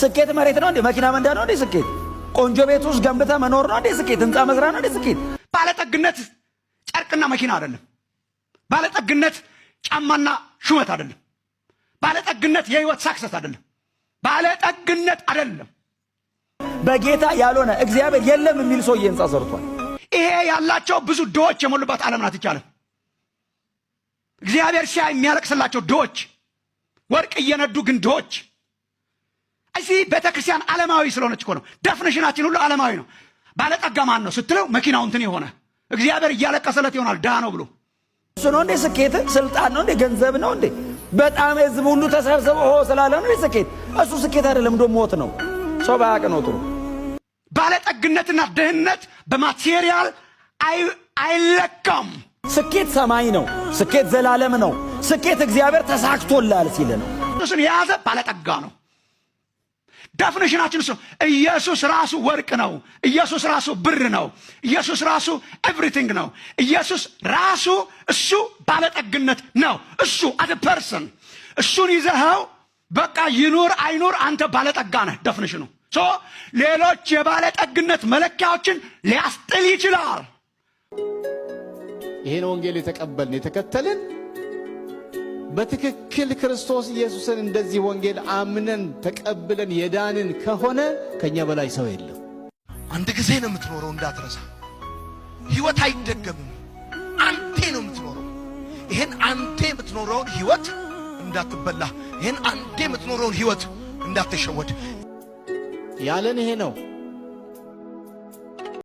ስኬት መሬት ነው እንዴ? መኪና መንዳት ነው እንዴ ስኬት? ቆንጆ ቤት ውስጥ ገንብተ መኖር ነው እንዴ ስኬት? ህንጻ መስራት ነው እንዴ ስኬት? ባለጠግነት ጨርቅና መኪና አይደለም። ባለጠግነት ጫማና ሹመት አይደለም። ባለጠግነት የህይወት ሳክሰስ አይደለም። ባለጠግነት አይደለም። በጌታ ያልሆነ እግዚአብሔር የለም የሚል ሰው ህንጻ ሰርቷል። ይሄ ያላቸው ብዙ ድሆች የሞሉባት ዓለም ናት ይቻላል። እግዚአብሔር ሲያይ የሚያለቅስላቸው ድሆች፣ ወርቅ እየነዱ ግን ድሆች። እዚህ ቤተክርስቲያን ዓለማዊ ስለሆነች እኮ ነው። ደፍኒሽናችን ሁሉ ዓለማዊ ነው። ባለጠጋ ማን ነው ስትለው መኪናው እንትን የሆነ እግዚአብሔር እያለቀሰለት ይሆናል ድሃ ነው ብሎ። እሱ ነው እንዴ ስኬት? ስልጣን ነው እንዴ? ገንዘብ ነው እንዴ? በጣም ህዝብ ሁሉ ተሰብስበው ስላለ ነው ስኬት? እሱ ስኬት አይደለም፣ ደሞ ሞት ነው። ሰው ባያቅ ነው ጥሩ። ባለጠግነትና ድህነት በማቴሪያል አይለካም። ስኬት ሰማይ ነው። ስኬት ዘላለም ነው። ስኬት እግዚአብሔር ተሳክቶላል ሲል ነው። እሱን የያዘ ባለጠጋ ነው። ዴፊኒሽናችን እሱ ኢየሱስ ራሱ ወርቅ ነው። ኢየሱስ ራሱ ብር ነው። ኢየሱስ ራሱ ኤቭሪቲንግ ነው። ኢየሱስ ራሱ እሱ ባለጠግነት ነው። እሱ አዘ ፐርሰን እሱን ይዘኸው በቃ ይኑር አይኑር አንተ ባለጠጋ ነህ። ዴፊኒሽኑ ሌሎች የባለጠግነት መለኪያዎችን ሊያስጥል ይችላል። ይሄን ወንጌል የተቀበልን የተከተልን በትክክል ክርስቶስ ኢየሱስን እንደዚህ ወንጌል አምነን ተቀብለን የዳንን ከሆነ ከኛ በላይ ሰው የለም። አንድ ጊዜ ነው የምትኖረው እንዳትረሳ። ህይወት አይደገምም። አንዴ ነው የምትኖረው። ይሄን አንዴ የምትኖረውን ህይወት እንዳትበላ፣ ይሄን አንዴ የምትኖረውን ህይወት እንዳትሸወድ ያለን ይሄ ነው።